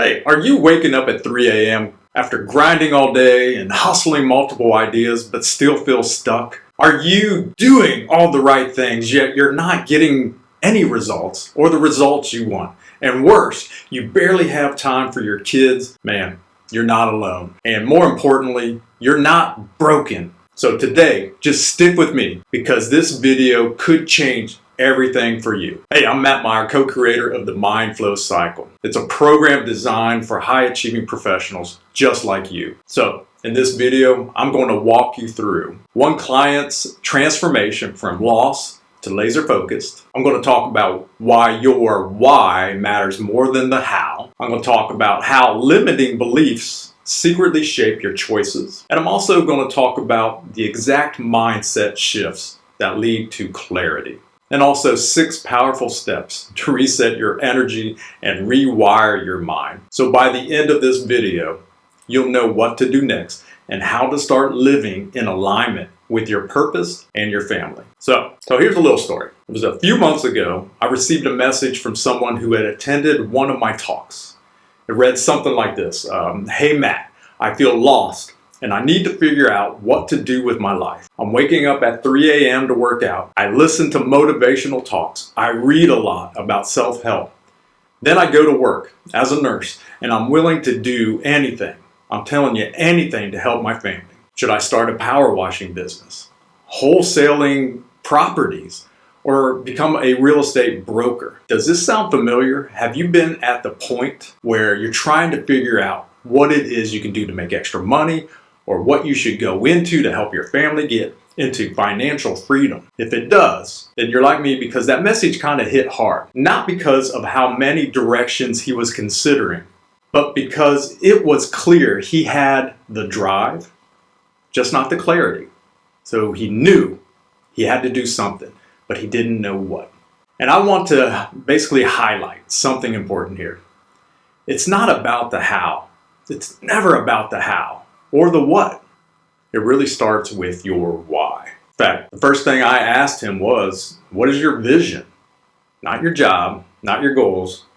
Hey, are you waking up at 3 a.m. after grinding all day and hustling multiple ideas but still feel stuck? Are you doing all the right things yet you're not getting any results or the results you want? And worse, you barely have time for your kids? Man, you're not alone. And more importantly, you're not broken. So today, just stick with me because this video could change everything for you. Hey, I'm Matt Meyer, co-creator of the Mind Flow Cycle. It's a program designed for high-achieving professionals just like you. So in this video, I'm going to walk you through one client's transformation from loss to laser focused. I'm going to talk about why your why matters more than the how. I'm going to talk about how limiting beliefs secretly shape your choices. And I'm also going to talk about the exact mindset shifts that lead to clarity. And also 6 powerful steps to reset your energy and rewire your mind. So by the end of this video, you'll know what to do next and how to start living in alignment with your purpose and your family. So here's a little story. It was a few months ago, I received a message from someone who had attended one of my talks. It read something like this. Hey Matt, I feel lost and I need to figure out what to do with my life. I'm waking up at 3 a.m. to work out. I listen to motivational talks. I read a lot about self-help. Then I go to work as a nurse and I'm willing to do anything. I'm telling you, anything to help my family. Should I start a power washing business, wholesaling properties, or become a real estate broker? Does this sound familiar? Have you been at the point where you're trying to figure out what it is you can do to make extra money, or what you should go into to help your family get into financial freedom? If it does, then you're like me because that message kind of hit hard. Not because of how many directions he was considering, but because it was clear he had the drive, just not the clarity. So he knew he had to do something, but he didn't know what. And I want to basically highlight something important here. It's not about the how. It's never about the how or the what. It really starts with your why. In fact, the first thing I asked him was, what is your vision? Not your job, not your goals,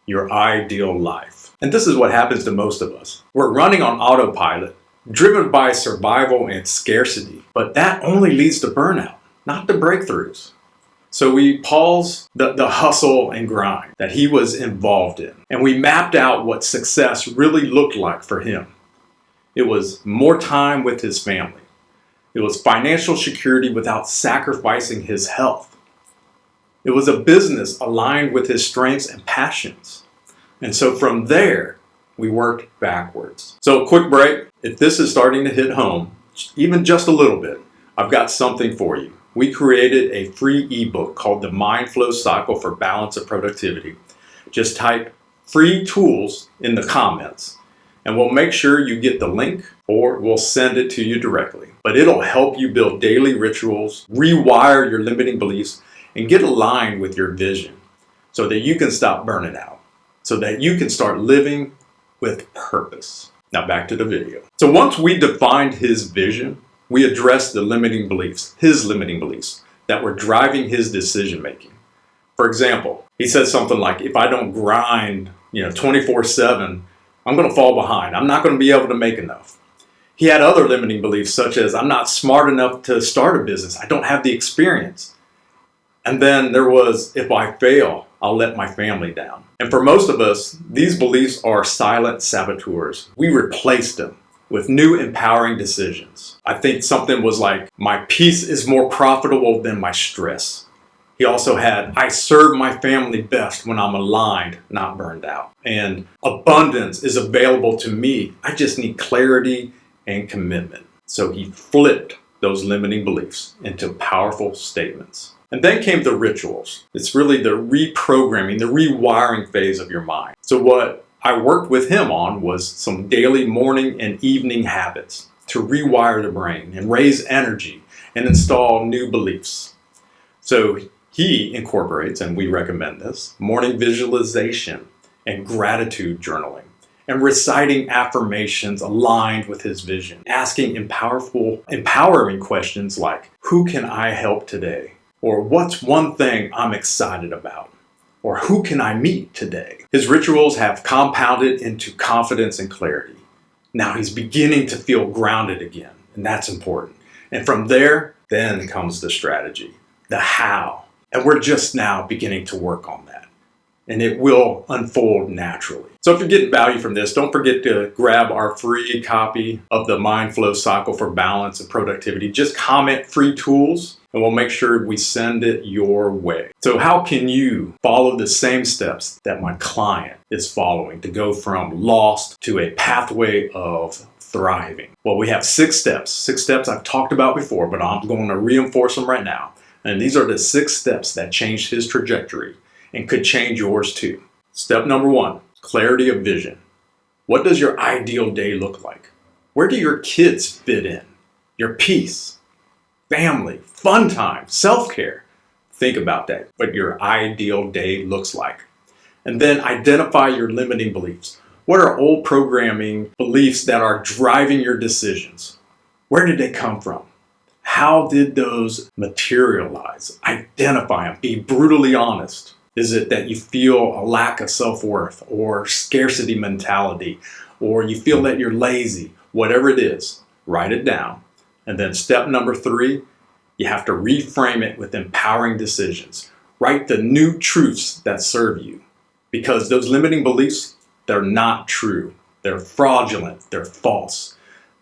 your ideal life. And this is what happens to most of us. We're running on autopilot, driven by survival and scarcity, but that only leads to burnout, not to breakthroughs. So we paused the hustle and grind that he was involved in, and we mapped out what success really looked like for him. It was more time with his family. It was financial security without sacrificing his health. It was a business aligned with his strengths and passions. And so from there, we worked backwards. So quick break. If this is starting to hit home, even just a little bit, I've got something for you. We created a free ebook called the Mind Flow Cycle for Balance and Productivity. Just type free tools in the comments and we'll make sure you get the link or we'll send it to you directly. But it'll help you build daily rituals, rewire your limiting beliefs, and get aligned with your vision so that you can stop burning out, so that you can start living with purpose. Now back to the video. So once we defined his vision, we addressed the limiting beliefs, his limiting beliefs that were driving his decision making. For example, he said something like, if I don't grind, 24/7, I'm going to fall behind. I'm not going to be able to make enough. He had other limiting beliefs such as, I'm not smart enough to start a business. I don't have the experience. And then there was, if I fail, I'll let my family down. And for most of us, these beliefs are silent saboteurs. We replaced them with new empowering decisions. I think something was like, my peace is more profitable than my stress. He also had, I serve my family best when I'm aligned, not burned out. And abundance is available to me. I just need clarity and commitment. So he flipped those limiting beliefs into powerful statements. And then came the rituals. It's really the reprogramming, the rewiring phase of your mind. So what I worked with him on was some daily morning and evening habits to rewire the brain and raise energy and install new beliefs. So he incorporates, and we recommend this, morning visualization and gratitude journaling, and reciting affirmations aligned with his vision, asking empowering questions like, who can I help today? Or what's one thing I'm excited about? Or who can I meet today? His rituals have compounded into confidence and clarity. Now he's beginning to feel grounded again, and that's important. And from there, then comes the strategy, the how. And we're just now beginning to work on that. And it will unfold naturally. So if you're getting value from this, don't forget to grab our free copy of the Mind Flow Cycle for Balance and Productivity. Just comment free tools and we'll make sure we send it your way. So how can you follow the same steps that my client is following to go from lost to a pathway of thriving? Well, we have 6 steps. 6 steps I've talked about before, but I'm going to reinforce them right now. And these are the 6 steps that changed his trajectory and could change yours too. Step number 1, clarity of vision. What does your ideal day look like? Where do your kids fit in? Your peace, family, fun time, self-care. Think about that, what your ideal day looks like. And then identify your limiting beliefs. What are old programming beliefs that are driving your decisions? Where did they come from? How did those materialize? Identify them. Be brutally honest. Is it that you feel a lack of self-worth or scarcity mentality, or you feel that you're lazy? Whatever it is, write it down. And then step number 3, you have to reframe it with empowering decisions. Write the new truths that serve you, because those limiting beliefs, they're not true. They're fraudulent. They're false.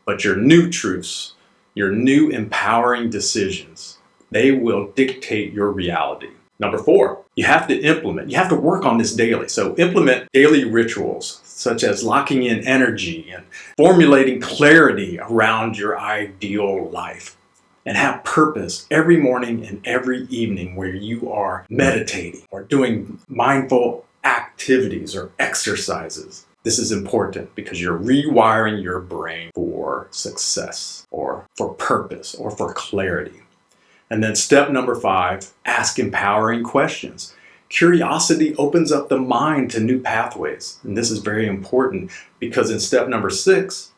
But your new truths, your new empowering decisions, they will dictate your reality. Number 4, you have to implement. You have to work on this daily. So implement daily rituals, such as locking in energy and formulating clarity around your ideal life. And have purpose every morning and every evening where you are meditating or doing mindful activities or exercises. This is important because you're rewiring your brain for success or for purpose or for clarity. And then step number 5, ask empowering questions. Curiosity opens up the mind to new pathways. And this is very important because in step number 6,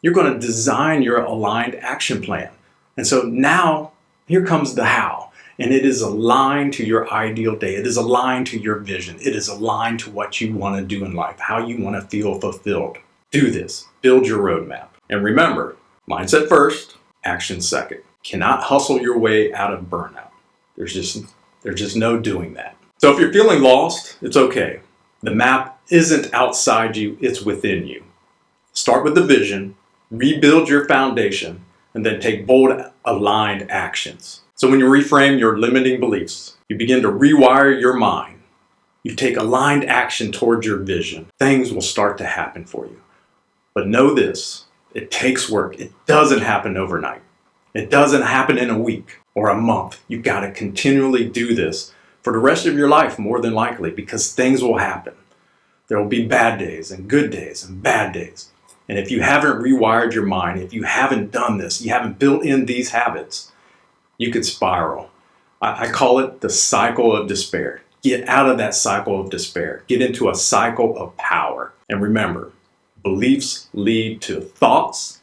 you're going to design your aligned action plan. And so now here comes the how. And it is aligned to your ideal day. It is aligned to your vision. It is aligned to what you want to do in life, how you want to feel fulfilled. Do this. Build your roadmap. And remember, mindset first, action second. Cannot hustle your way out of burnout. There's just no doing that. So if you're feeling lost, it's okay. The map isn't outside you, it's within you. Start with the vision, rebuild your foundation, and then take bold, aligned actions. So when you reframe your limiting beliefs, you begin to rewire your mind. You take aligned action towards your vision. Things will start to happen for you. But know this, it takes work. It doesn't happen overnight. It doesn't happen in a week or a month. You've got to continually do this for the rest of your life, more than likely, because things will happen. There will be bad days and good days and bad days. And if you haven't rewired your mind, if you haven't done this, you haven't built in these habits, you could spiral. I call it the cycle of despair. Get out of that cycle of despair. Get into a cycle of power. And remember, beliefs lead to thoughts.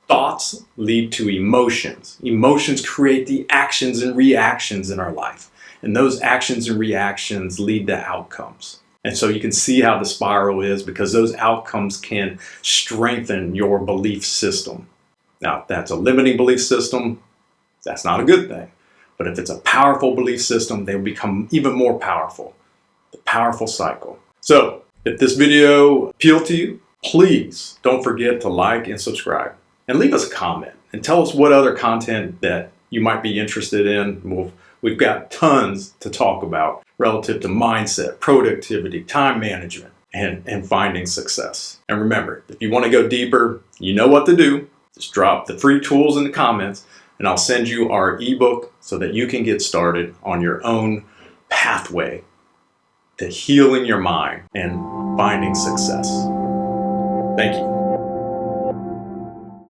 Thoughts lead to emotions. Emotions create the actions and reactions in our life. And those actions and reactions lead to outcomes. And so you can see how the spiral is because those outcomes can strengthen your belief system. Now, if that's a limiting belief system, that's not a good thing. But if it's a powerful belief system, they will become even more powerful. The powerful cycle. So if this video appealed to you, please don't forget to like and subscribe. And leave us a comment and tell us what other content that you might be interested in. We've got tons to talk about relative to mindset, productivity, time management, and finding success. And remember, if you want to go deeper, you know what to do. Just drop the free tools in the comments and I'll send you our ebook so that you can get started on your own pathway to healing your mind and finding success. Thank you.